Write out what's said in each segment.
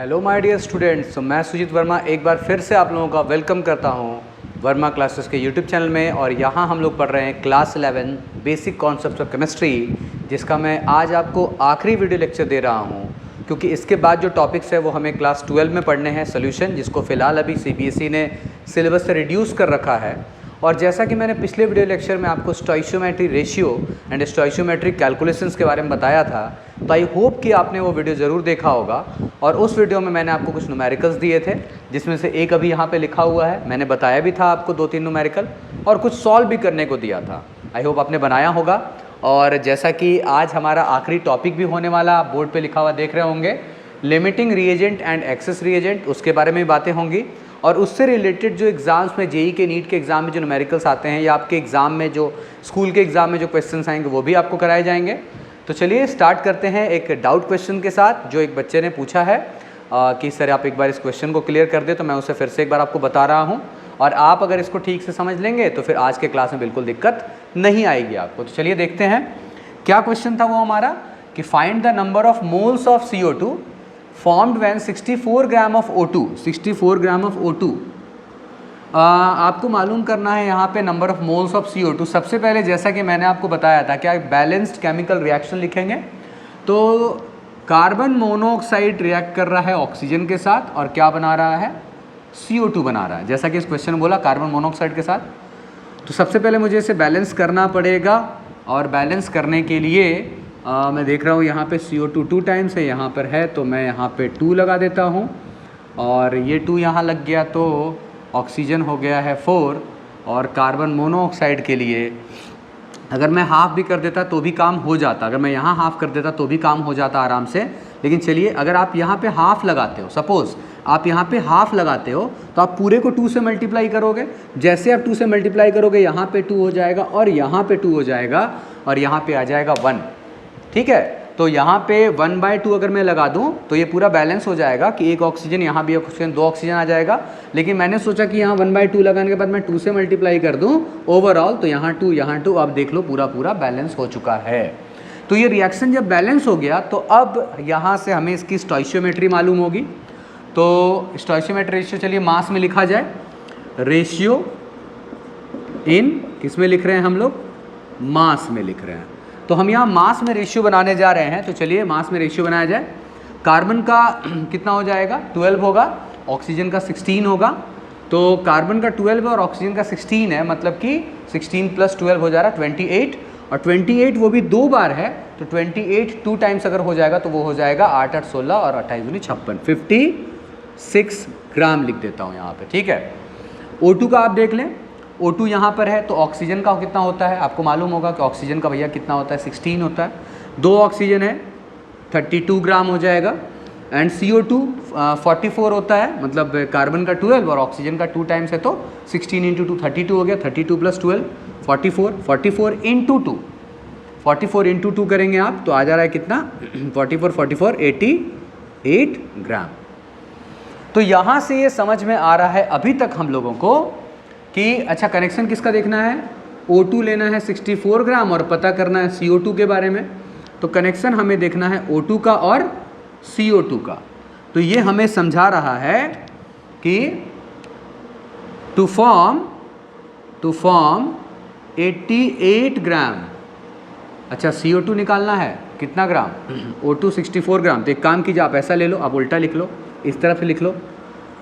Hello my dear students, तो मैं सुजीत वर्मा एक बार फिर से आप लोगों का वेलकम करता हूं वर्मा क्लासेस के यूट्यूब चैनल में। और यहां हम लोग पढ़ रहे हैं class 11 basic concepts of chemistry, जिसका मैं आज आपको आखिरी वीडियो लेक्चर दे रहा हूं, क्योंकि इसके बाद जो टॉपिक्स है वो हमें क्लास 12 में पढ़ने हैं सोल्यूशन, जिसको फ़िलहाल अभी CBSE ने सिलेबस से रिड्यूस कर रखा है। और जैसा कि मैंने पिछले वीडियो लेक्चर में आपको स्टोइशियोमेट्री रेशियो एंड स्टोइशियोमेट्रिक कैलकुलेशंस के बारे में बताया था, तो आई होप कि आपने वो वीडियो ज़रूर देखा होगा। और उस वीडियो में मैंने आपको कुछ न्यूमेरिकल्स दिए थे, जिसमें से एक अभी यहाँ पे लिखा हुआ है। मैंने बताया भी था आपको 2-3 न्यूमेरिकल, और कुछ सॉल्व भी करने को दिया था। आई होप आपने बनाया होगा। और जैसा कि आज हमारा आखिरी टॉपिक भी होने वाला, आप बोर्ड पर लिखा हुआ देख रहे होंगे, limiting reagent and access reagent, उसके बारे में बातें होंगी। और उससे रिलेटेड जो एग्ज़ाम्स में जेई के नीट के एग्ज़ाम में जो न्यूमेरिकल्स आते हैं, या आपके एग्ज़ाम में जो स्कूल के एग्ज़ाम में जो क्वेश्चंस आएंगे, वो भी आपको कराए जाएंगे। तो चलिए स्टार्ट करते हैं एक डाउट क्वेश्चन के साथ, जो एक बच्चे ने पूछा है कि सर आप एक बार इस क्वेश्चन को क्लियर कर दे। तो मैं उसे फिर से एक बार आपको बता रहा हूँ, और आप अगर इसको ठीक से समझ लेंगे तो फिर आज के क्लास में बिल्कुल दिक्कत नहीं आएगी आपको। तो चलिए देखते हैं क्या क्वेश्चन था वो हमारा, कि find the number of moles of CO2 formed when 64 gram of O2। 64 gram of O2 आपको मालूम करना है यहाँ पे number of moles of CO2। सबसे पहले जैसा कि मैंने आपको बताया था, क्या बैलेंस्ड केमिकल रिएक्शन लिखेंगे। तो कार्बन मोनोऑक्साइड रिएक्ट कर रहा है ऑक्सीजन के साथ, और क्या बना रहा है, CO2 बना रहा है, जैसा कि इस क्वेश्चन में बोला कार्बन मोनोऑक्साइड के साथ। तो सबसे पहले मुझे इसे बैलेंस करना पड़ेगा, और बैलेंस करने के लिए मैं देख रहा हूँ यहाँ पे CO2 2 टाइम्स है, यहाँ पर है, तो मैं यहाँ पे 2 लगा देता हूँ, और ये 2 यहाँ लग गया, तो ऑक्सीजन हो गया है 4। और कार्बन मोनोऑक्साइड के लिए अगर मैं हाफ़ भी कर देता तो भी काम हो जाता, अगर मैं यहाँ हाफ़ कर देता तो भी काम हो जाता आराम से। लेकिन चलिए, अगर आप यहाँ पे हाफ़ लगाते हो, सपोज़ आप यहाँ पे हाफ़ लगाते हो, तो आप पूरे को 2 से मल्टीप्लाई करोगे। जैसे आप 2 से मल्टीप्लाई करोगे, यहाँ पे 2 हो जाएगा, और यहाँ पे 2 हो जाएगा, और यहाँ पे आ जाएगा 1। ठीक है, तो यहाँ पे 1/2 अगर मैं लगा दूँ तो ये पूरा बैलेंस हो जाएगा, कि एक ऑक्सीजन यहाँ भी ऑक्सीजन, 2 ऑक्सीजन आ जाएगा। लेकिन मैंने सोचा कि यहाँ 1/2 लगाने के बाद मैं 2 से मल्टीप्लाई कर दूँ ओवरऑल, तो यहाँ 2 यहाँ 2, अब देख लो पूरा बैलेंस हो चुका है। तो ये रिएक्शन जब बैलेंस हो गया, तो अब यहाँ से हमें इसकी स्टोइशियोमेट्री मालूम होगी। तो स्टोइशियोमेट्री रेशियो, चलिए मास में लिखा जाए। रेशियो इन किस में लिख रहे हैं हम लोग, मास में लिख रहे हैं। तो हम यहाँ मास में रेशियो बनाने जा रहे हैं। तो चलिए मास में रेशियो बनाया जाए। कार्बन का कितना हो जाएगा, 12 होगा, ऑक्सीजन का 16 होगा। तो कार्बन का 12 है और ऑक्सीजन का 16 है, मतलब कि 16 + 12 हो जा रहा है 28। और 28 वो भी 2 बार है, तो 28 2 टाइम्स अगर हो जाएगा तो वो हो जाएगा 8 8 16 और 28 दूनी 56, 56 ग्राम लिख देता हूँ यहाँ पे। ठीक है, O2 का आप देख लें, O2 यहाँ पर है, तो ऑक्सीजन का कितना होता है आपको मालूम होगा, कि ऑक्सीजन का भैया कितना होता है, 16 होता है। 2 ऑक्सीजन है, 32 ग्राम हो जाएगा। एंड CO2 44 होता है, मतलब कार्बन का 12 और ऑक्सीजन का 2 टाइम्स है, तो 16 × 2 32 हो गया, 32 + 12 44, 44 × 2 44 × 2 करेंगे आप, तो आ जा रहा है कितना, 44 88 ग्राम। तो यहाँ से ये समझ में आ रहा है अभी तक हम लोगों को कि अच्छा कनेक्शन किसका देखना है, O2 लेना है 64 ग्राम, और पता करना है CO2 के बारे में। तो कनेक्शन हमें देखना है O2 का और CO2 का। तो ये हमें समझा रहा है कि टू फॉर्म 88 ग्राम, अच्छा CO2 निकालना है कितना ग्राम, O2 64 ग्राम। तो एक काम कीजिए, आप ऐसा ले लो, आप उल्टा लिख लो, इस तरफ से लिख लो,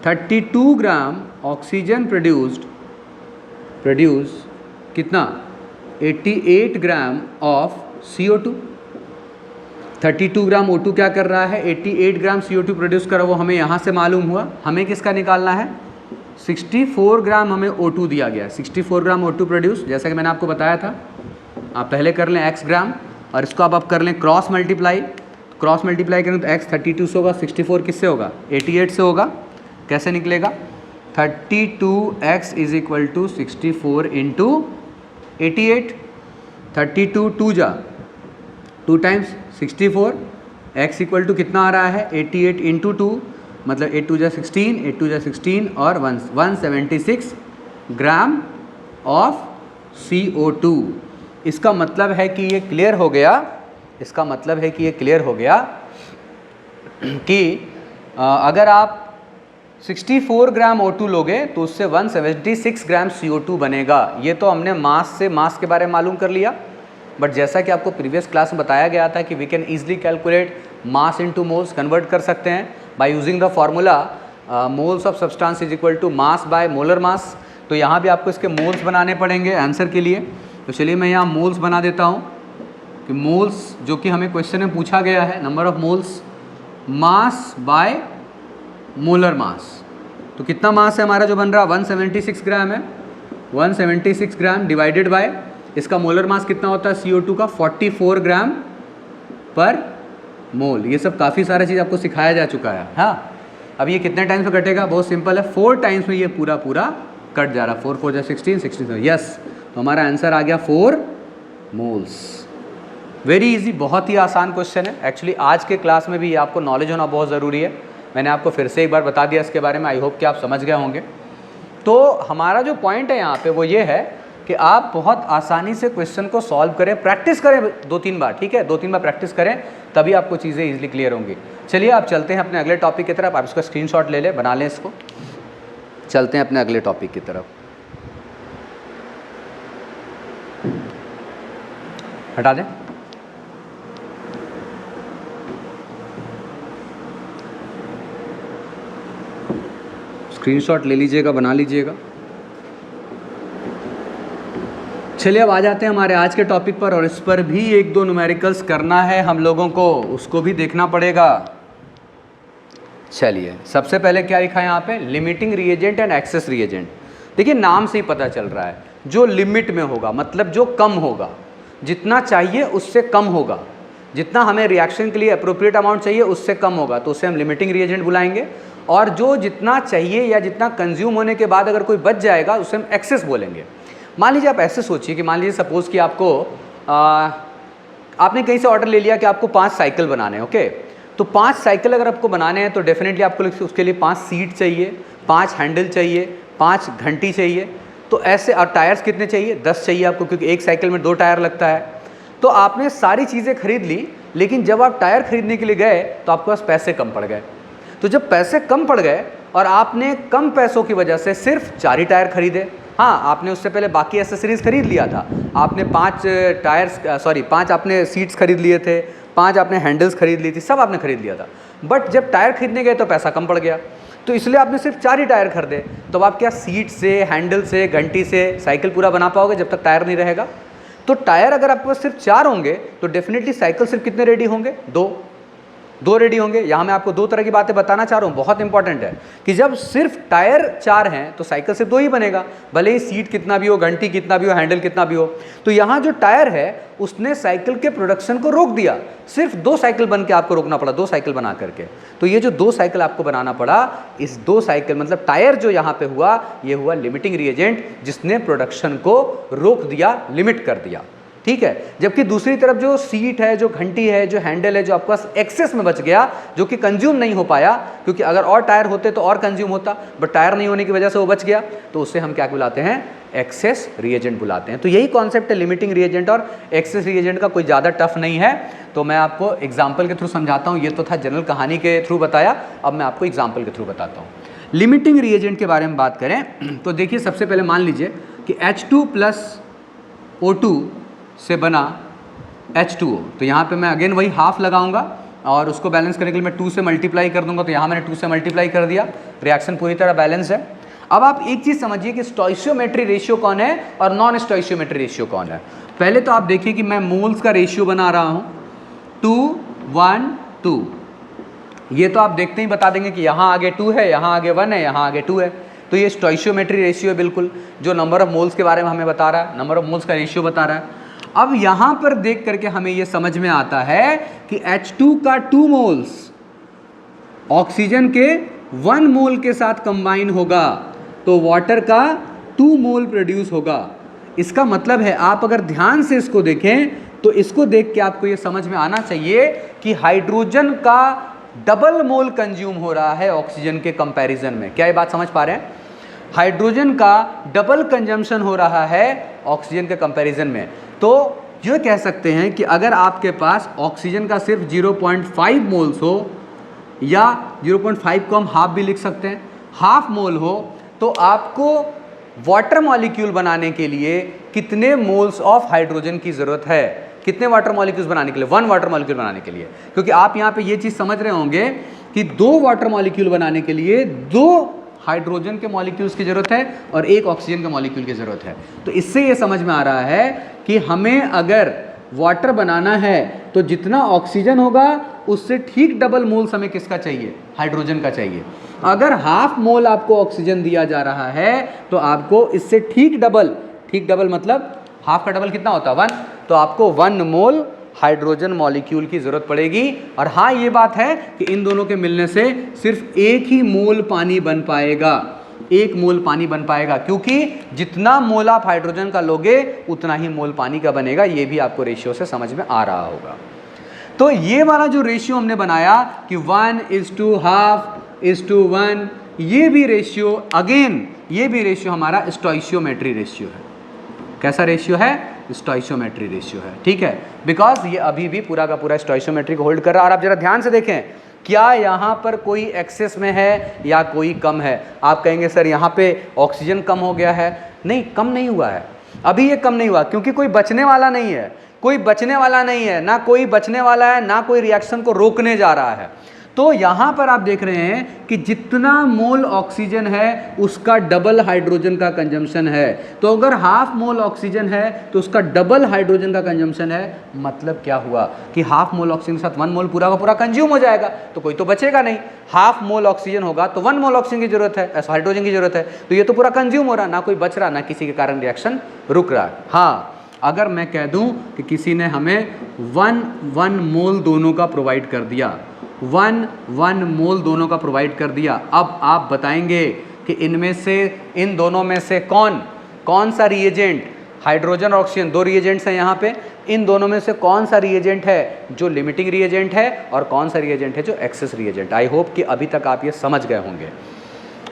32 ग्राम ऑक्सीजन प्रोड्यूस कितना, 88 gram of CO2। 32 gram O2 क्या कर रहा है, 88 ग्राम CO2 प्रोड्यूस कर रहा है, वो हमें यहाँ से मालूम हुआ। हमें किसका निकालना है, 64 ग्राम हमें O2 दिया गया, 64 ग्राम O2 प्रोड्यूस, जैसा कि मैंने आपको बताया था। आप पहले कर लें x ग्राम, और इसको आप कर लें क्रॉस मल्टीप्लाई करें तो x 32 से होगा, 64 किससे होगा, 88 से होगा। कैसे निकलेगा, 32x = 64 × 88, 32 2 जा 2 टाइम्स 64, x = कितना आ रहा है, 88 × 2, मतलब 8 2 जा 16, 8 2 जा 16 और 176 ग्राम ऑफ CO2। इसका मतलब है कि ये क्लियर हो गया कि अगर आप 64 ग्राम O2 लोगे तो उससे 176 ग्राम CO2 बनेगा। ये तो हमने मास के बारे में मालूम कर लिया, बट जैसा कि आपको प्रीवियस क्लास में बताया गया था कि we can easily calculate mass into moles, convert कर सकते हैं by using the formula moles of substance is equal to mass by molar mass. तो यहाँ भी आपको इसके मोल्स बनाने पड़ेंगे आंसर के लिए। तो चलिए मैं यहाँ मोल्स बना देता हूँ कि मोल्स जो कि हमें क्वेश्चन में पूछा गया है, number of moles mass by molar mass. तो कितना मास है हमारा जो बन रहा है 176 ग्राम है, 176 ग्राम डिवाइडेड बाय इसका मोलर मास कितना होता है CO2 का 44 ग्राम पर मोल। ये सब काफ़ी सारा चीज़ आपको सिखाया जा चुका है। हाँ, अब ये कितने टाइम्स में कटेगा, बहुत सिंपल है, 4 टाइम्स में ये पूरा कट जा रहा है। 4 4 जा 16, 16 यस, तो हमारा आंसर आ गया 4 मोल्स। वेरी इजी, बहुत ही आसान क्वेश्चन है। एक्चुअली आज के क्लास में भी आपको नॉलेज होना बहुत ज़रूरी है। मैंने आपको फिर से एक बार बता दिया इसके बारे में, आई होप कि आप समझ गए होंगे। तो हमारा जो पॉइंट है यहाँ पे वो ये है कि आप बहुत आसानी से क्वेश्चन को सॉल्व करें, प्रैक्टिस करें 2-3 बार, ठीक है, 2-3 बार प्रैक्टिस करें, तभी आपको चीज़ें इजीली क्लियर होंगी। चलिए आप चलते हैं अपने अगले टॉपिक की तरफ। आप इसका स्क्रीनशॉट ले लें, बना लें इसको। चलते हैं अपने अगले टॉपिक की तरफ। हटा दें। स्क्रीनशॉट ले लीजिएगा, बना लीजिएगा। चलिए अब आ जाते हैं हमारे आज के टॉपिक पर, और इस पर भी 1-2 न्यूमेरिकल्स करना है हम लोगों को, उसको भी देखना पड़ेगा। चलिए सबसे पहले क्या लिखा है यहाँ पे, limiting reagent and access reagent. देखिए नाम से ही पता चल रहा है, जो लिमिट में होगा मतलब जो कम होगा, जितना चाहिए उससे कम होगा, जितना हमें रिएक्शन के लिए अप्रोप्रिएट अमाउंट चाहिए उससे कम होगा, तो उसे हम लिमिटिंग रिएजेंट बुलाएंगे। और जो जितना चाहिए या जितना कंज्यूम होने के बाद अगर कोई बच जाएगा उसे हम एक्सेस बोलेंगे। मान लीजिए आप ऐसे सोचिए कि मान लीजिए सपोज़ कि आपको आपने कहीं से ऑर्डर ले लिया कि आपको 5 साइकिल बनाने हैं, ओके। तो 5 साइकिल अगर आपको बनाने हैं तो डेफिनेटली आपको उसके लिए 5 सीट चाहिए, 5 हैंडल चाहिए, 5 घंटी चाहिए। तो ऐसे, और टायर्स कितने चाहिए, 10 चाहिए आपको, क्योंकि एक साइकिल में 2 टायर लगता है। तो आपने सारी चीज़ें खरीद ली, लेकिन जब आप टायर खरीदने के लिए गए तो आपके पास पैसे कम पड़ गए। तो जब पैसे कम पड़ गए और आपने कम पैसों की वजह से सिर्फ 4 ही टायर खरीदे, हाँ आपने उससे पहले बाकी एसेसरीज खरीद लिया था, आपने 5 आपने सीट्स खरीद लिए थे, 5 आपने हैंडल्स खरीद ली थी, सब आपने खरीद लिया था। बट जब टायर खरीदने गए तो पैसा कम पड़ गया, तो इसलिए आपने सिर्फ 4 ही टायर खरीदे। तो अब आप क्या सीट से, हैंडल से, घंटी से साइकिल पूरा बना पाओगे जब तक टायर नहीं रहेगा? तो टायर अगर आपके पास सिर्फ 4 होंगे तो डेफिनेटली साइकिल सिर्फ कितने रेडी होंगे, 2 रेडी होंगे। यहाँ मैं आपको 2 तरह की बातें बताना चाह रहा हूँ, बहुत इंपॉर्टेंट है कि जब सिर्फ टायर 4 हैं तो साइकिल सिर्फ 2 ही बनेगा, भले ही सीट कितना भी हो, घंटी कितना भी हो, हैंडल कितना भी हो। तो यहाँ जो टायर है उसने साइकिल के प्रोडक्शन को रोक दिया, सिर्फ 2 साइकिल बन के आपको रोकना पड़ा, 2 साइकिल बना करके। तो ये जो 2 साइकिल आपको बनाना पड़ा, इस 2 साइकिल मतलब टायर जो यहाँ पे हुआ, ये हुआ लिमिटिंग रिएजेंट, जिसने प्रोडक्शन को रोक दिया, लिमिट कर दिया, ठीक है। जबकि दूसरी तरफ जो सीट है, जो घंटी है, जो हैंडल है, जो आपके पास एक्सेस में बच गया, जो कि कंज्यूम नहीं हो पाया, क्योंकि अगर और टायर होते तो और कंज्यूम होता, बट टायर नहीं होने की वजह से वो बच गया, तो उसे हम क्या बुलाते हैं, एक्सेस रिएजेंट बुलाते हैं। तो यही कॉन्सेप्ट है लिमिटिंग रिएजेंट और एक्सेस रिएजेंट का, कोई ज़्यादा टफ नहीं है। तो मैं आपको एग्जाम्पल के थ्रू समझाता हूँ। ये तो था जनरल कहानी के थ्रू बताया, अब मैं आपको एग्जाम्पल के थ्रू बताता हूँ। लिमिटिंग रिएजेंट के बारे में बात करें तो देखिए सबसे पहले मान लीजिए कि H2 + O2 से बना H2O। तो यहाँ पे मैं अगेन वही हाफ लगाऊंगा और उसको बैलेंस करने के लिए मैं 2 से मल्टीप्लाई कर दूंगा। तो यहाँ मैंने 2 से मल्टीप्लाई कर दिया, रिएक्शन पूरी तरह बैलेंस है। अब आप एक चीज़ समझिए कि स्टोइशियोमेट्री रेशियो कौन है और नॉन स्टोइशियोमेट्री रेशियो कौन है। पहले तो आप देखिए कि मैं मोल्स का रेशियो बना रहा हूँ 2, 1, 2। ये तो आप देखते ही बता देंगे कि यहाँ आगे 2 है, यहाँ आगे 1 है, यहाँ आगे 2 है। तो ये स्टोइशियोमेट्री रेशियो है बिल्कुल, जो नंबर ऑफ मोल्स के बारे में हमें बता रहा है, नंबर ऑफ मोल्स का रेशियो बता रहा है। अब यहाँ पर देख करके हमें ये समझ में आता है कि H2 का 2 मोल्स ऑक्सीजन के 1 मोल के साथ कंबाइन होगा, तो वाटर का 2 मोल प्रोड्यूस होगा। इसका मतलब है, आप अगर ध्यान से इसको देखें तो इसको देख के आपको ये समझ में आना चाहिए कि हाइड्रोजन का डबल मोल कंज्यूम हो रहा है ऑक्सीजन के कंपैरिजन में। क्या ये बात समझ पा रहे हैं? हाइड्रोजन का डबल कंजम्पशन हो रहा है ऑक्सीजन के कंपैरिजन में। तो ये कह सकते हैं कि अगर आपके पास ऑक्सीजन का सिर्फ 0.5 मोल्स हो या 0.5 को हम हाफ भी लिख सकते हैं। हाफ मोल हो तो आपको वाटर मॉलिक्यूल बनाने के लिए कितने मोल्स ऑफ हाइड्रोजन की ज़रूरत है? कितने वाटर मॉलिक्यूल्स बनाने के लिए? 1 वाटर मॉलिक्यूल बनाने के लिए। क्योंकि आप यहाँ पे ये चीज़ समझ रहे होंगे कि 2 वाटर मॉलिक्यूल बनाने के लिए 2 हाइड्रोजन के मॉलिक्यूल्स की ज़रूरत है और 1 ऑक्सीजन के मॉलिक्यूल की ज़रूरत है। तो इससे ये समझ में आ रहा है कि हमें अगर वाटर बनाना है तो जितना ऑक्सीजन होगा उससे ठीक डबल मोल्स हमें किसका चाहिए? हाइड्रोजन का चाहिए। अगर हाफ मोल आपको ऑक्सीजन दिया जा रहा है तो आपको इससे ठीक डबल मतलब हाफ का डबल कितना होता है? 1। तो आपको 1 मोल हाइड्रोजन मॉलिक्यूल की जरूरत पड़ेगी। और हाँ, ये बात है कि इन दोनों के मिलने से सिर्फ 1 ही मोल पानी बन पाएगा, 1 मोल पानी बन पाएगा, क्योंकि जितना मोल आप हाइड्रोजन का लोगे उतना ही मोल पानी का बनेगा। ये भी आपको रेशियो से समझ में आ रहा होगा। तो ये वाला जो रेशियो हमने बनाया कि 1:1, ये भी रेशियो अगेन ये भी रेशियो हमारा स्टोइशियोमेट्री रेशियो है। कैसा रेशियो है? स्टोइशियोमेट्री रेशियो है। ठीक है, बिकॉज ये अभी भी पूरा का पूरा स्टोइशियोमेट्री को होल्ड कर रहा है। और आप जरा ध्यान से देखें, क्या यहाँ पर कोई एक्सेस में है या कोई कम है? आप कहेंगे सर यहाँ पे ऑक्सीजन कम हो गया है। नहीं, कम नहीं हुआ है, अभी ये कम नहीं हुआ, क्योंकि कोई बचने वाला नहीं है, कोई बचने वाला नहीं है, ना कोई बचने वाला है, ना कोई रिएक्शन को रोकने जा रहा है। तो यहाँ पर आप देख रहे हैं कि जितना मोल ऑक्सीजन है उसका डबल हाइड्रोजन का कंजम्पशन है। तो अगर हाफ मोल ऑक्सीजन है तो उसका डबल हाइड्रोजन का कंजम्पशन है। मतलब क्या हुआ कि हाफ मोल ऑक्सीजन के साथ 1 मोल पूरा का पूरा कंज्यूम हो जाएगा, तो कोई तो बचेगा नहीं। हाफ मोल ऑक्सीजन होगा तो 1 मोल ऑक्सीजन की जरूरत है, ऐसा हाइड्रोजन की जरूरत है, तो ये तो पूरा कंज्यूम हो रहा, ना कोई बच रहा, ना किसी के कारण रिएक्शन रुक रहा। हाँ, अगर मैं कह दूं कि किसी ने हमें 1 मोल दोनों का प्रोवाइड कर दिया, 1 मोल दोनों का प्रोवाइड कर दिया, अब आप बताएंगे कि इनमें से, इन दोनों में से कौन सा रिएजेंट, हाइड्रोजन और ऑक्सीजन 2 रिएजेंट्स हैं यहाँ पे, इन दोनों में से कौन सा रिएजेंट है जो लिमिटिंग रिएजेंट है और कौन सा रिएजेंट है जो एक्सेस रिएजेंट? आई होप कि अभी तक आप ये समझ गए होंगे।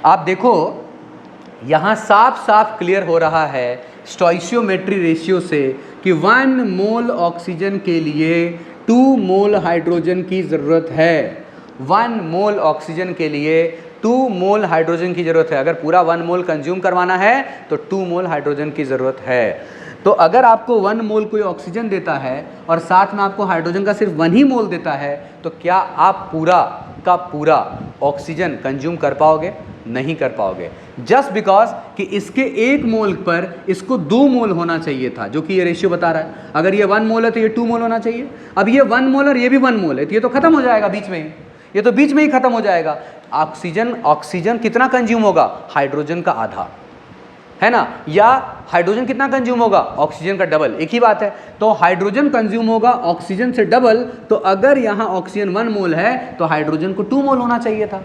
आप देखो यहाँ साफ साफ क्लियर हो रहा है स्टोइशियोमेट्री रेशियो से कि 1 मोल ऑक्सीजन के लिए 2 मोल हाइड्रोजन की ज़रूरत है। 1 मोल ऑक्सीजन के लिए 2 मोल हाइड्रोजन की ज़रूरत है। अगर पूरा 1 मोल कंज्यूम करवाना है तो 2 मोल हाइड्रोजन की ज़रूरत है। तो अगर आपको 1 मोल कोई ऑक्सीजन देता है और साथ में आपको हाइड्रोजन का सिर्फ 1 ही मोल देता है, तो क्या आप पूरा का पूरा ऑक्सीजन कंज्यूम कर पाओगे? नहीं कर पाओगे। जस्ट बिकॉज कि इसके 1 मोल पर इसको 2 मोल होना चाहिए था, जो कि ये रेशियो बता रहा है। अगर ये 1 मोल है तो ये 2 मोल होना चाहिए। अब ये 1 मोल और ये भी 1 मोल है, तो ये तो खत्म हो जाएगा बीच में ही, ये तो बीच में ही खत्म हो जाएगा। ऑक्सीजन कितना कंज्यूम होगा? हाइड्रोजन का आधा, है ना? या हाइड्रोजन कितना कंज्यूम होगा? ऑक्सीजन का डबल, एक ही बात है। तो हाइड्रोजन कंज्यूम होगा ऑक्सीजन से डबल, तो अगर यहाँ ऑक्सीजन 1 मोल है तो हाइड्रोजन को 2 मोल होना चाहिए था,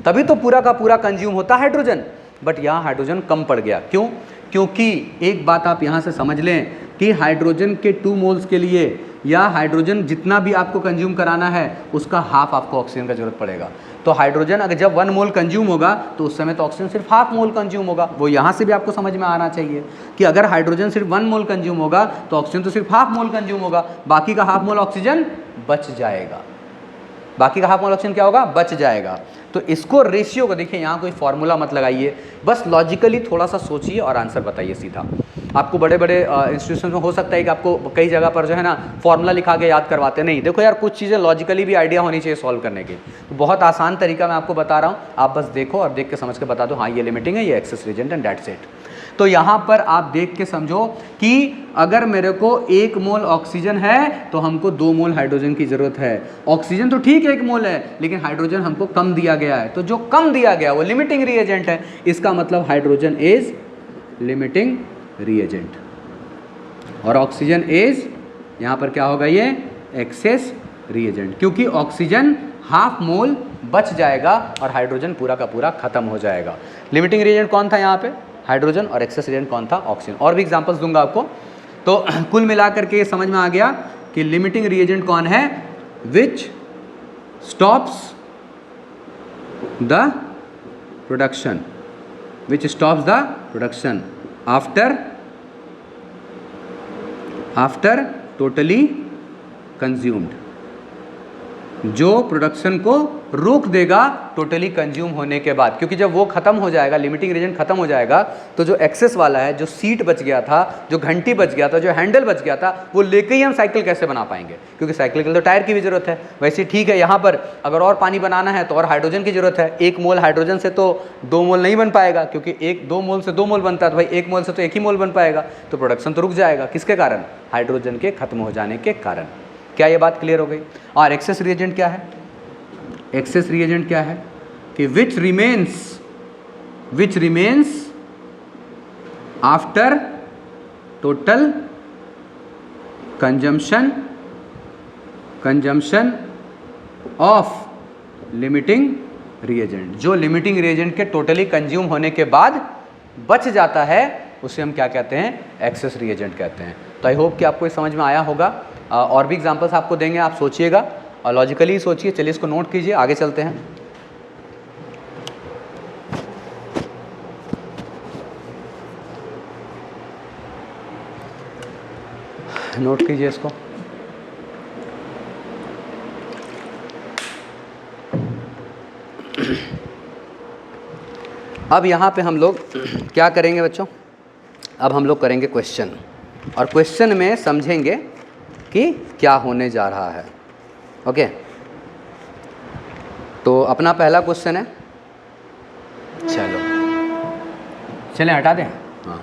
तभी तो पूरा का पूरा कंज्यूम होता हाइड्रोजन। बट यहाँ हाइड्रोजन कम पड़ गया। क्यों? क्योंकि एक बात आप यहाँ से समझ लें कि हाइड्रोजन के 2 मोल्स के लिए, या हाइड्रोजन जितना भी आपको कंज्यूम कराना है उसका हाफ आपको ऑक्सीजन का जरूरत पड़ेगा। तो हाइड्रोजन अगर जब 1 मोल कंज्यूम होगा तो उस समय तो ऑक्सीजन सिर्फ हाफ मोल कंज्यूम होगा। वो यहाँ से भी आपको समझ में आना चाहिए कि अगर हाइड्रोजन सिर्फ 1 मोल कंज्यूम होगा तो ऑक्सीजन तो सिर्फ हाफ मोल कंज्यूम होगा, बाकी का हाफ मोल ऑक्सीजन बच जाएगा। बाकी का हाफ मोल ऑक्सीजन क्या होगा? बच जाएगा। तो इसको रेशियो को देखिए, यहाँ कोई फॉर्मूला मत लगाइए, बस लॉजिकली थोड़ा सा सोचिए और आंसर बताइए सीधा। आपको बड़े बड़े इंस्टीट्यूशन में हो सकता है कि आपको कई जगह पर जो है ना फॉर्मूला लिखा के याद करवाते नहीं। देखो यार, कुछ चीज़ें लॉजिकली भी आइडिया होनी चाहिए सॉल्व करने की। तो बहुत आसान तरीका मैं आपको बता रहा हूँ, आप बस देखो और देख के समझ के बता दो, हाँ ये लिमिटिंग है, ये access reagent and that's it. तो यहाँ पर आप देख के समझो कि अगर मेरे को 1 मोल ऑक्सीजन है तो हमको 2 मोल हाइड्रोजन की ज़रूरत है। ऑक्सीजन तो ठीक 1 मोल है, लेकिन हाइड्रोजन हमको कम दिया गया है, तो जो कम दिया गया वो लिमिटिंग रिएजेंट है। इसका मतलब हाइड्रोजन इज लिमिटिंग रिएजेंट और ऑक्सीजन इज, यहाँ पर क्या होगा, ये एक्सेस रिएजेंट, क्योंकि ऑक्सीजन हाफ मोल बच जाएगा और हाइड्रोजन पूरा का पूरा खत्म हो जाएगा। लिमिटिंग रिएजेंट कौन था यहाँ पे? हाइड्रोजन। और एक्सेस रिएजेंट कौन था? ऑक्सीजन। और भी एग्जांपल्स दूंगा आपको। तो कुल मिलाकर के ये समझ में आ गया कि लिमिटिंग रिएजेंट कौन है? Which stops the production, which stops the production after totally consumed. जो प्रोडक्शन को रोक देगा टोटली कंज्यूम होने के बाद, क्योंकि जब वो खत्म हो जाएगा, लिमिटिंग रिएजेंट खत्म हो जाएगा, तो जो एक्सेस वाला है, जो सीट बच गया था, जो घंटी बच गया था, जो हैंडल बच गया था, वो लेके ही हम साइकिल कैसे बना पाएंगे, क्योंकि साइकिल के लिए तो टायर की भी जरूरत है। वैसे ठीक है, यहाँ पर अगर और पानी बनाना है तो और हाइड्रोजन की जरूरत है। 1 मोल हाइड्रोजन से तो 2 मोल नहीं बन पाएगा, क्योंकि 2 मोल से 2 मोल बनता है, तो भाई 1 मोल से तो 1 ही मोल बन पाएगा, तो प्रोडक्शन तो रुक जाएगा। किसके कारण? हाइड्रोजन के खत्म हो जाने के कारण। क्या ये बात क्लियर हो गई? और एक्सेस रिएजेंट क्या है? एक्सेस रिएजेंट क्या है कि which remains after total consumption of limiting reagent. जो लिमिटिंग रिएजेंट के टोटली कंज्यूम होने के बाद बच जाता है उसे हम क्या कहते हैं? एक्सेस रिएजेंट कहते हैं। तो आई होप कि आपको ये समझ में आया होगा। और भी एग्जांपल्स आपको देंगे, आप सोचिएगा और लॉजिकली सोचिए। चलिए इसको नोट कीजिए, आगे चलते हैं। नोट कीजिए इसको। अब यहाँ पे हम लोग क्या करेंगे बच्चों? अब हम लोग करेंगे क्वेश्चन, और क्वेश्चन में समझेंगे कि क्या होने जा रहा है। ओके, तो अपना पहला क्वेश्चन है, चलें हटा दें। हाँ,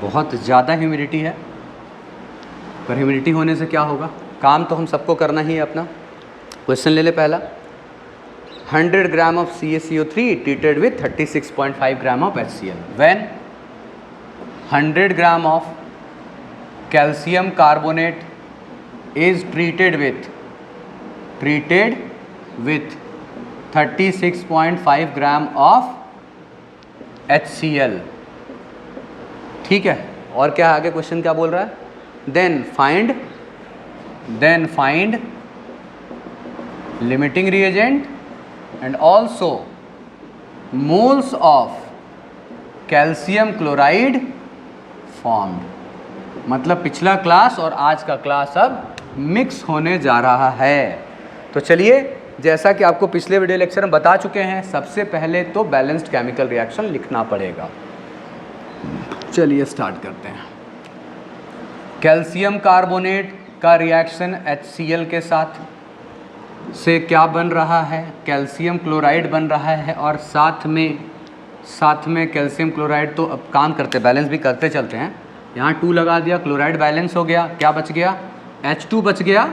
बहुत ज़्यादा ह्यूमिडिटी है, पर ह्यूमिडिटी होने से क्या होगा? काम तो हम सबको करना ही है अपना। क्वेश्चन ले ले पहला। 100 gram of CaCO3 treated with 36.5 gram of HCl when 100 gram of calcium carbonate is treated with 36.5 gram of HCl। ठीक है, और क्या आगे क्वेश्चन क्या बोल रहा है? Then find limiting reagent and also moles of calcium chloride formed. मतलब पिछला क्लास और आज का क्लास अब मिक्स होने जा रहा है। तो चलिए, जैसा कि आपको पिछले वीडियो लेक्चर में बता चुके हैं, सबसे पहले तो बैलेंस्ड केमिकल रिएक्शन लिखना पड़ेगा। चलिए स्टार्ट करते हैं। कैल्शियम कार्बोनेट का रिएक्शन HCl के साथ से क्या बन रहा है? कैल्शियम क्लोराइड बन रहा है, और साथ में कैल्शियम क्लोराइड। तो अब काम करते, बैलेंस भी करते चलते हैं। यहाँ 2 लगा दिया, क्लोराइड बैलेंस हो गया। क्या बच गया? H2 बच गया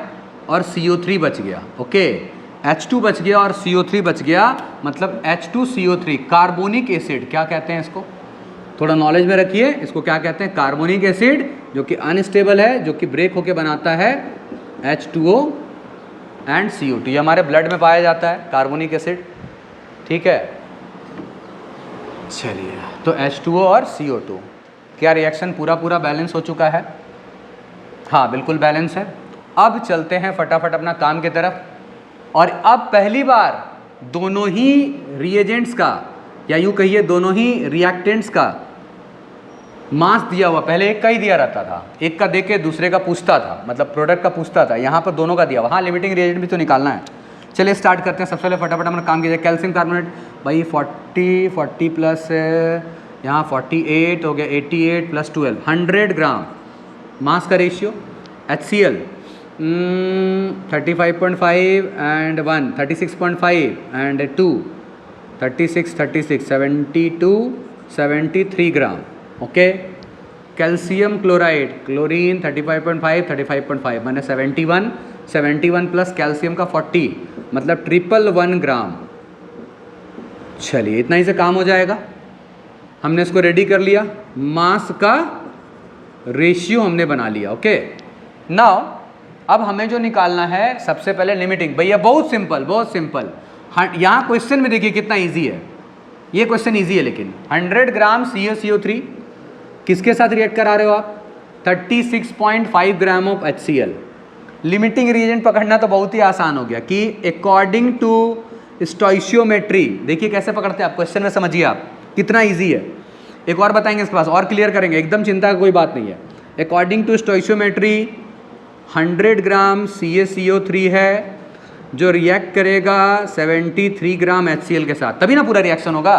और CO3 बच गया। ओके, H2 बच गया और CO3 बच गया, मतलब H2CO3 कार्बोनिक एसिड। क्या कहते हैं इसको? थोड़ा नॉलेज में रखिए, इसको क्या कहते हैं? कार्बोनिक एसिड, जो कि अनस्टेबल है, जो कि ब्रेक होके बनाता है H2O एंड CO2। ये हमारे ब्लड में पाया जाता है कार्बोनिक एसिड। ठीक है, चलिए, तो H2O और CO2 क्या रिएक्शन पूरा बैलेंस हो चुका है? हाँ, बिल्कुल बैलेंस है। अब चलते हैं फटाफट अपना काम की तरफ। और अब पहली बार दोनों ही रिएजेंट्स का, या यूँ कहिए दोनों ही रिएक्टेंट्स का मास दिया हुआ। पहले एक का ही दिया रहता था, एक का देके दूसरे का पूछता था, मतलब प्रोडक्ट का पूछता था। यहाँ पर दोनों का दिया हुआ। हाँ, लिमिटिंग रिएजेंट भी तो निकालना है। चलिए स्टार्ट करते हैं। सबसे पहले फटाफट अपना काम कीजिए। कैल्शियम कार्बोनेट भाई 40 प्लस यहाँ 48 हो गया, 88 प्लस 12, 100 ग्राम मास का ratio. HCl 35.5 and 1 36.5 and 2 36 72 73 gram. Okay, calcium chloride, chlorine 35.5 मैंने 71 प्लस कैल्शियम का 40, मतलब 111 ग्राम। चलिए, इतना ही से काम हो जाएगा। हमने इसको रेडी कर लिया, मास का रेशियो हमने बना लिया। ओके, नाउ अब हमें जो निकालना है सबसे पहले लिमिटिंग। भैया बहुत सिंपल। यहाँ क्वेश्चन में देखिए कितना इजी है। ये क्वेश्चन इजी है, लेकिन 100 ग्राम CaCO3 किसके साथ रिएक्ट करा रहे हो आप? 36.5 ग्राम ऑफ HCl। लिमिटिंग रिएजेंट पकड़ना तो बहुत ही आसान हो गया कि अकॉर्डिंग टू स्टोइशियोमेट्री। देखिए कैसे पकड़ते हैं आप, क्वेश्चन में समझिए आप कितना इजी है। एक और बताएंगे इसके पास, और क्लियर करेंगे, एकदम चिंता की कोई बात नहीं है। According to stoichiometry 100 gram CaCO3 है जो रिएक्ट करेगा 73 ग्राम HCl के साथ, तभी ना पूरा रिएक्शन होगा।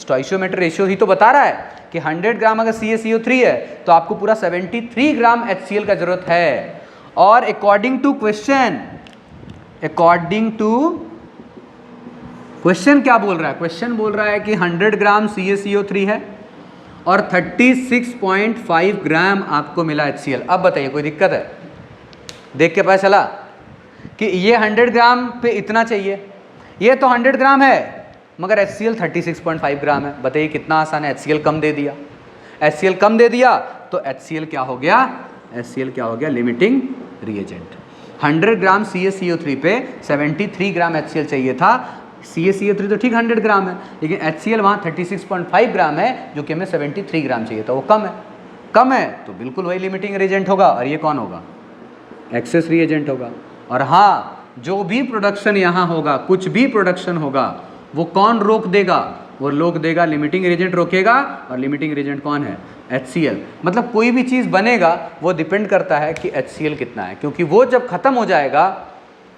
स्टोइशियोमेट्री रेशियो ही तो बता रहा है कि 100 ग्राम अगर CaCO3 है तो आपको पूरा 73 ग्राम HCl का जरूरत है। और अकॉर्डिंग टू क्वेश्चन क्या बोल रहा है? क्वेश्चन बोल रहा है कि 100 ग्राम CaCO3 है और 36.5 ग्राम आपको मिला HCl। अब बताइए कोई दिक्कत है? देख के पता चला कि ये 100 ग्राम पे इतना चाहिए, ये तो 100 ग्राम है मगर HCl 36.5 ग्राम है। बताइए कितना आसान है, HCl कम दे दिया। HCl कम दे दिया तो HCl क्या हो गया? HCl क्या हो गया? Limiting reagent. 100 ग्राम CaCO3 पे 73 ग्राम HCl चाहिए था। CaCO3 तो ठीक 100 ग्राम है, लेकिन HCl वहाँ 36.5 ग्राम है जो कि हमें 73 ग्राम चाहिए था, वो कम है तो बिल्कुल वही लिमिटिंग रिएजेंट होगा। और ये कौन होगा? एक्सेस रिएजेंट होगा। और हाँ, जो भी प्रोडक्शन यहाँ होगा, कुछ भी प्रोडक्शन होगा, वो कौन रोक देगा? वो रोक देगा, लिमिटिंग रिएजेंट रोकेगा। और लिमिटिंग रिएजेंट कौन है? HCl। मतलब कोई भी चीज़ बनेगा वो डिपेंड करता है कि HCl कितना है, क्योंकि वो जब खत्म हो जाएगा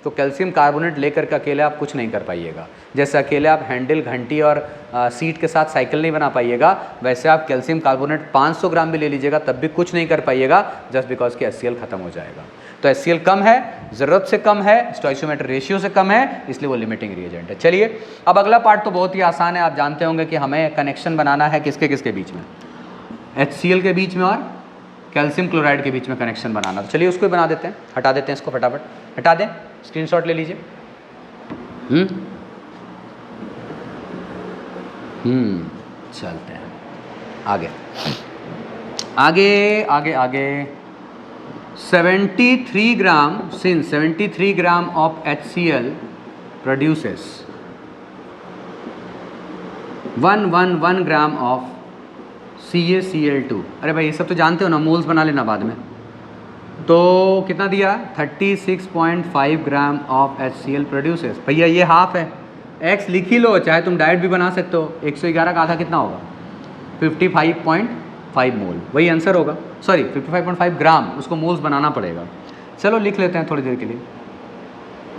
तो कैल्शियम कार्बोनेट लेकर के अकेले आप कुछ नहीं कर पाइएगा। जैसे अकेले आप हैंडल, घंटी और सीट के साथ साइकिल नहीं बना पाइएगा, वैसे आप कैल्शियम कार्बोनेट 500 ग्राम भी ले लीजिएगा तब भी कुछ नहीं कर पाइएगा, जस्ट बिकॉज कि HCl खत्म हो जाएगा। तो HCl कम है, ज़रूरत से कम है, स्टोइशियोमेट्री रेशियो से कम है, इसलिए वो लिमिटिंग रिएजेंट है। चलिए अब अगला पार्ट तो बहुत ही आसान है। आप जानते होंगे कि हमें कनेक्शन बनाना है किसके बीच में? HCl के बीच में और कैल्शियम क्लोराइड के बीच में कनेक्शन बनाना। तो चलिए उसको बना देते हैं, हटा देते हैं इसको, फटाफट हटा दें, स्क्रीनशॉट ले लीजिए। चलते हैं आगे आगे आगे आगे। 73 gram, since 73 gram of HCl produces 1 gram of CaCl2। अरे भाई ये सब तो जानते हो ना, मोल्स बना लेना बाद में। तो कितना दिया? 36.5 ग्राम ऑफ HCl प्रोड्यूसेस। भैया ये हाफ है, x लिख ही लो, चाहे तुम डायरेक्ट भी बना सकते हो। 111 का आधा कितना होगा? 55.5 मोल, वही आंसर होगा। सॉरी 55.5 ग्राम, उसको मोल्स बनाना पड़ेगा। चलो लिख लेते हैं थोड़ी देर के लिए।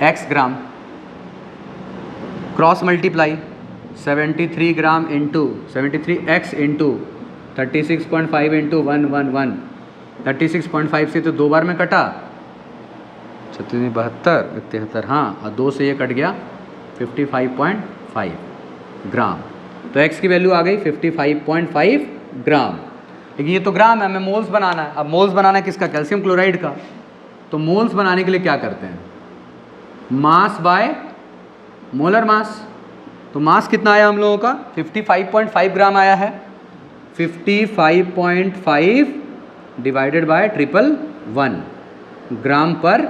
x gram cross multiply 73 gram into 73x into 36.5 into 111। 36.5 से तो 2 बार में कटा, 73, हाँ, और 2 से ये कट गया 55.5 ग्राम। तो x की वैल्यू आ गई 55.5 ग्राम। लेकिन ये तो ग्राम है, हमें मोल्स बनाना है। अब मोल्स बनाना है किसका? कैल्शियम क्लोराइड का। तो मोल्स बनाने के लिए क्या करते हैं? मास बाय मोलर मास। तो मास कितना आया हम लोगों का? 55.5 ग्राम आया है। 55.5 डिवाइडेड बाय 111 ग्राम पर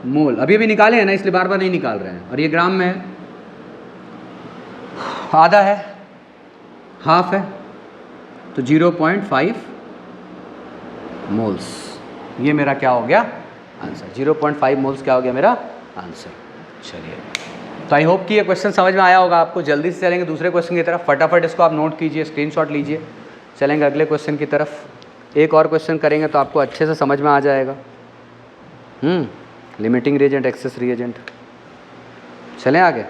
मोल। अभी निकाले हैं ना, इसलिए बार बार नहीं निकाल रहे हैं। और ये ग्राम में है, आधा है, हाफ है, तो 0.5 मोल्स। ये मेरा क्या हो गया? आंसर। 0.5 मोल्स क्या हो गया मेरा? आंसर। चलिए, तो आई होप कि ये क्वेश्चन समझ में आया होगा आपको। जल्दी से चलेंगे दूसरे क्वेश्चन की तरफ। फटाफट इसको आप नोट कीजिए, स्क्रीनशॉट लीजिए। चलेंगे अगले क्वेश्चन की तरफ। एक और क्वेश्चन करेंगे तो आपको अच्छे से समझ में आ जाएगा। Limiting reagent, access reagent. चलें आगे।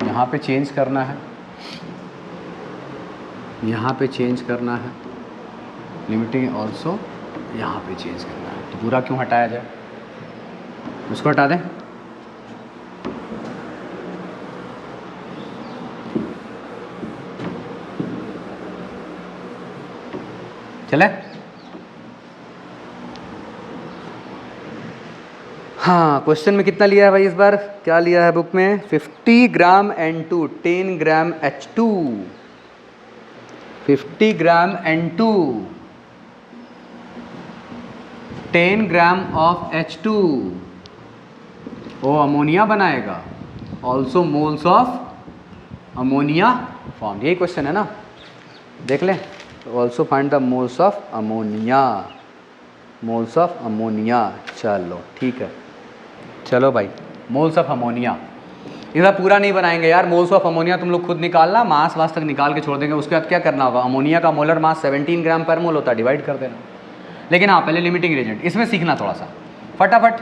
यहाँ पे चेंज करना है, यहाँ पे चेंज करना है, लिमिटिंग ऑल्सो यहाँ पे चेंज करना है। तो पूरा क्यों हटाया जाए? उसको हटा दें। चले, हाँ, क्वेश्चन में कितना लिया है भाई इस बार? क्या लिया है बुक में? 50 ग्राम N2, 10 gram H2, 50 gram N2, 10 gram of H2, वो अमोनिया बनाएगा। Also moles of ammonia form. यही क्वेश्चन है ना, देख लें। Also find the moles of ammonia, moles of ammonia. चलो ठीक है, चलो भाई। Moles of ammonia. इधर पूरा नहीं बनाएंगे यार, मोल्स ऑफ अमोनिया तुम लोग खुद निकालना, मास वास तक निकाल के छोड़ देंगे। उसके बाद क्या करना होगा, अमोनिया का मोलर मास 17 ग्राम पर मोल होता है, डिवाइड कर देना। लेकिन हाँ, पहले लिमिटिंग रिएजेंट इसमें सीखना थोड़ा सा फटाफट।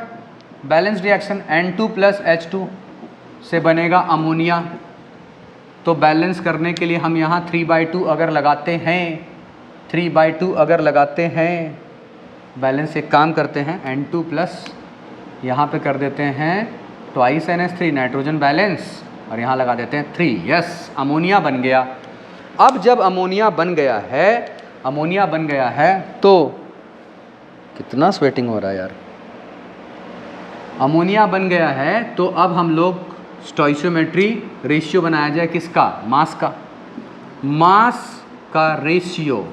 बैलेंस रिएक्शन N2 + H2 से बनेगा अमोनिया। तो बैलेंस करने के लिए हम यहाँ 3/2 अगर लगाते हैं, 3/2 अगर लगाते हैं, बैलेंस एक काम करते हैं, N2 प्लस यहाँ पे कर देते हैं 2 NH3 नाइट्रोजन बैलेंस, और यहाँ लगा देते हैं 3। यस, अमोनिया बन गया। अब जब अमोनिया बन गया है, अमोनिया बन गया है तो कितना स्वेटिंग हो रहा है यार। अमोनिया बन गया है तो अब हम लोग स्टोइशियोमेट्री रेशियो बनाया जाए, किसका, मास का। मास का रेशियो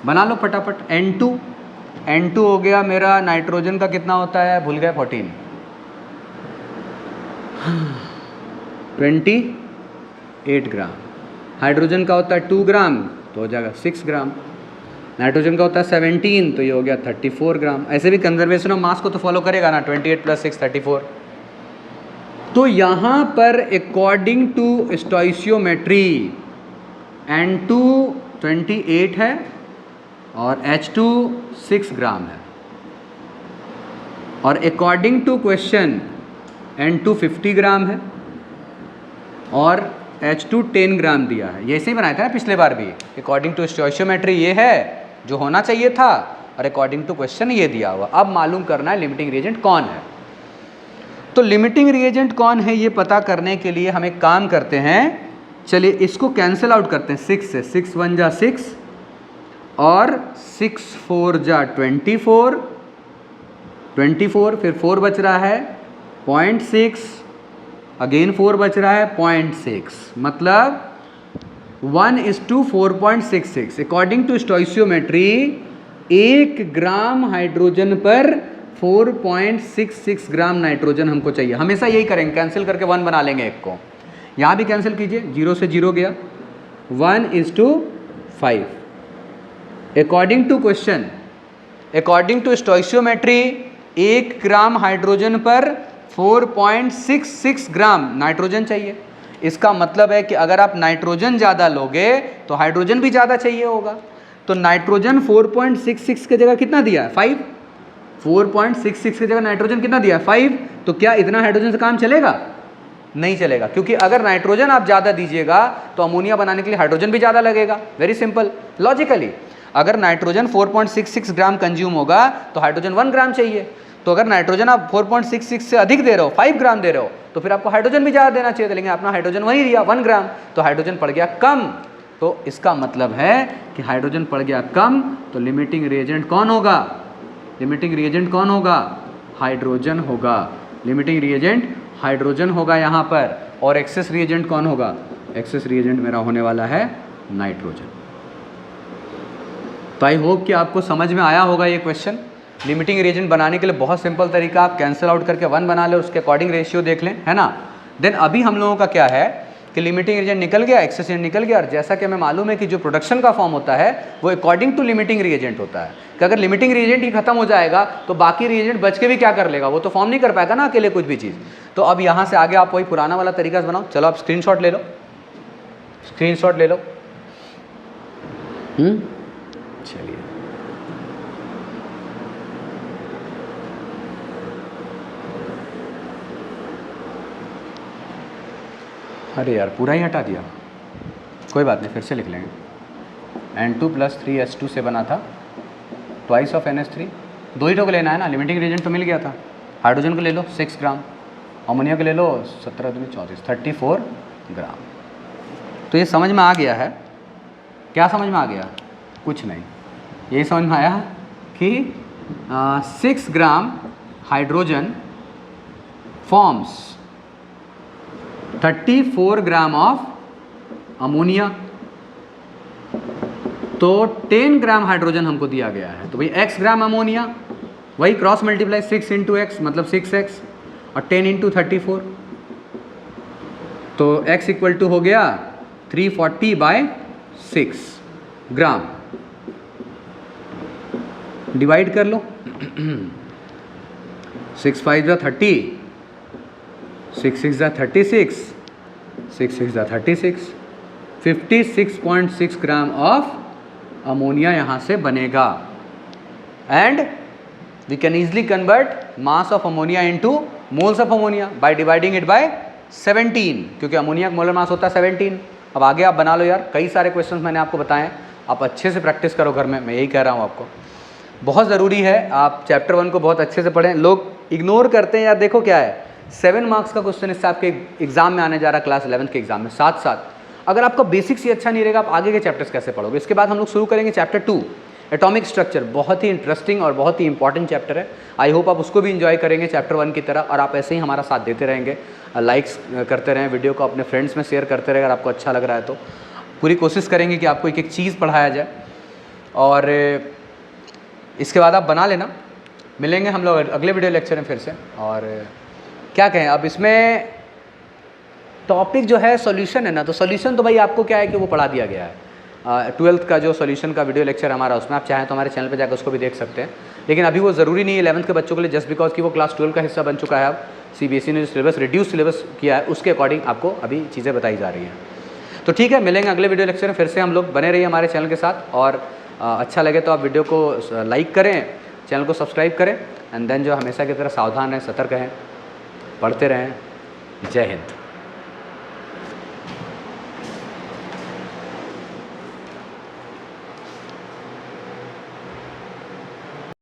बना लो फटाफट। N2 हो गया मेरा, नाइट्रोजन का कितना होता है, भूल गए, 14, 28 ग्राम। हाइड्रोजन का होता है 2 ग्राम, तो हो जाएगा 6 ग्राम। नाइट्रोजन का होता है 17, तो ये हो गया 34 ग्राम। ऐसे भी कंजर्वेशन ऑफ मास को तो फॉलो करेगा ना, 28 + 6 34। तो यहाँ पर अकॉर्डिंग टू स्टोइशियोमेट्री N2 28 है और H2 6 ग्राम है, और अकॉर्डिंग टू क्वेश्चन N2 50 ग्राम है और H2 10 ग्राम दिया है। ये ऐसे ही बनाया था ना पिछले बार भी। अकॉर्डिंग टू स्टोइशियोमेट्री ये है जो होना चाहिए था, और अकॉर्डिंग टू क्वेश्चन ये दिया हुआ। अब मालूम करना है लिमिटिंग रिएजेंट कौन है। तो लिमिटिंग रिएजेंट कौन है ये पता करने के लिए हम एक काम करते हैं, चलिए इसको कैंसिल आउट करते हैं 6 से। 6 × 1 = 6 और 6 × 4 = 24, फिर 4 बच रहा है 0.6, अगेन 4 बच रहा है 0.6, मतलब 1:4.66। According to stoichiometry 1 gram hydrogen पर 4.66 ग्राम नाइट्रोजन हमको चाहिए। हमेशा यही करेंगे, कैंसिल करके 1 बना लेंगे एक को। यहाँ भी कैंसिल कीजिए, 0 से 0 गया, 1:5। According to question, according to stoichiometry 1 gram hydrogen पर 4.66 ग्राम नाइट्रोजन चाहिए। इसका मतलब है कि अगर आप नाइट्रोजन ज़्यादा लोगे तो हाइड्रोजन भी ज़्यादा चाहिए होगा। तो नाइट्रोजन 4.66 की जगह कितना दिया है, 5। 4.66 की जगह नाइट्रोजन कितना दिया है, 5। तो क्या इतना हाइड्रोजन से काम चलेगा, नहीं चलेगा, क्योंकि अगर नाइट्रोजन आप ज़्यादा दीजिएगा तो अमोनिया बनाने के लिए हाइड्रोजन भी ज़्यादा लगेगा। वेरी सिंपल लॉजिकली, अगर नाइट्रोजन 4.66 ग्राम कंज्यूम होगा तो हाइड्रोजन 1 ग्राम चाहिए। तो अगर नाइट्रोजन आप 4.66 से अधिक दे रहे हो, 5 ग्राम दे रहे हो, तो फिर आपको हाइड्रोजन भी ज़्यादा देना चाहिए, लेकिन आपने हाइड्रोजन वही दिया 1 ग्राम, तो हाइड्रोजन पड़ गया कम। तो इसका मतलब है कि हाइड्रोजन पड़ गया कम, तो लिमिटिंग रिएजेंट कौन होगा, लिमिटिंग रिएजेंट कौन होगा, हाइड्रोजन होगा। लिमिटिंग रिएजेंट हाइड्रोजन होगा यहाँ पर। और एक्सेस रिएजेंट कौन होगा, एक्सेस रिएजेंट मेरा होने वाला है नाइट्रोजन। तो आई होप कि आपको समझ में आया होगा ये क्वेश्चन। लिमिटिंग रिएजेंट बनाने के लिए बहुत सिंपल तरीका, आप कैंसिल आउट करके 1 बना लें, उसके अकॉर्डिंग रेशियो देख लें, है ना। देन अभी हम लोगों का क्या है कि लिमिटिंग रिएजेंट निकल गया, एक्सेस रिएजेंट निकल गया, और जैसा कि हमें मालूम है कि जो प्रोडक्शन का फॉर्म होता है वो अकॉर्डिंग टू लिमिटिंग रिएजेंट होता है, कि अगर लिमिटिंग रिएजेंट ही खत्म हो जाएगा तो बाकी रिएजेंट बच के भी क्या कर लेगा, वो तो फॉर्म नहीं कर पाएगा ना अकेले कुछ भी चीज़। तो अब यहाँ से आगे आप वही पुराना वाला तरीका से बनाओ। चलो आप स्क्रीनशॉट ले लो, स्क्रीनशॉट ले लो। चलिए अरे यार पूरा ही हटा दिया, कोई बात नहीं, फिर से लिख लेंगे। N2 + 3H2 से बना था 2 NH3, 2 ही को लेना है ना, लिमिटिंग रिएजेंट तो मिल गया था। हाइड्रोजन को ले लो 6 ग्राम, अमोनिया को ले लो 17 × 2 = 34, 34 ग्राम। तो ये समझ में आ गया है, क्या समझ में आ गया, कुछ नहीं, यही समझ में आया कि 6 gram hydrogen forms 34 gram of ammonia. तो 10 ग्राम हाइड्रोजन हमको दिया गया है, तो भाई x ग्राम अमोनिया, वही क्रॉस मल्टीप्लाई 6 × x मतलब 6x, और 10 × 34, तो x = हो गया 340/6 ग्राम। डिवाइड कर लो 6 × 5 = 30, 6 6 ज़ा 36, 6 6 ज़ा 36, 56.6 ग्राम ऑफ अमोनिया यहाँ से बनेगा। And we can easily convert mass of ammonia into moles of ammonia by dividing it by 17, क्योंकि अमोनिया का मोलर मास होता है 17। अब आगे आप बना लो यार, कई सारे क्वेश्चंस मैंने आपको बताए हैं, आप अच्छे से प्रैक्टिस करो घर में, मैं यही कह रहा हूँ आपको। बहुत ज़रूरी है आप चैप्टर 1 को बहुत अच्छे से पढ़ें। लोग इग्नोर करते हैं यार, देखो क्या है 7 मार्क्स का क्वेश्चन इससे आपके एग्जाम में आने जा रहा है, क्लास 11 के एग्जाम में। साथ साथ अगर आपका बेसिक्स ही अच्छा नहीं रहेगा, आप आगे के चैप्टर्स कैसे पढ़ोगे? इसके बाद हम लोग शुरू करेंगे चैप्टर 2 एटॉमिक स्ट्रक्चर, बहुत ही इंटरेस्टिंग और बहुत ही इंपॉर्टेंट चैप्टर है। आई होप आप उसको भी इंजॉय करेंगे चैप्टर 1 की तरह, और आप ऐसे ही हमारा साथ देते रहेंगे, लाइक्स करते रहें, वीडियो को अपने फ्रेंड्स में शेयर करते रहें अगर आपको अच्छा लग रहा है तो। पूरी कोशिश करेंगे कि आपको एक एक चीज़ पढ़ाया जाए, और इसके बाद आप बना लेना। मिलेंगे हम लोग अगले वीडियो लेक्चर में फिर से। और क्या कहें, अब इसमें टॉपिक जो है सॉल्यूशन है ना, तो सॉल्यूशन तो भाई आपको क्या है कि वो पढ़ा दिया गया है। 12th का जो सॉल्यूशन का वीडियो लेक्चर हमारा, उसमें आप चाहें तो हमारे चैनल पे जाकर उसको भी देख सकते हैं। लेकिन अभी वो ज़रूरी नहीं है 11th के बच्चों के लिए, जस्ट बिकॉज कि वो क्लास 12 का हिस्सा बन चुका है। अब CBSE ने जो सिलेबस रिड्यूस सिलेबस किया है उसके अकॉर्डिंग आपको अभी चीज़ें बताई जा रही हैं। तो ठीक है, मिलेंगे अगले वीडियो लेक्चर में फिर से। हम लोग बने रहिए हमारे चैनल के साथ, और अच्छा लगे तो आप वीडियो को लाइक करें, चैनल को सब्सक्राइब करें, एंड देन जो हमेशा की तरह सावधान रहें, सतर्क रहें, पढ़ते रहें। जय हिंद।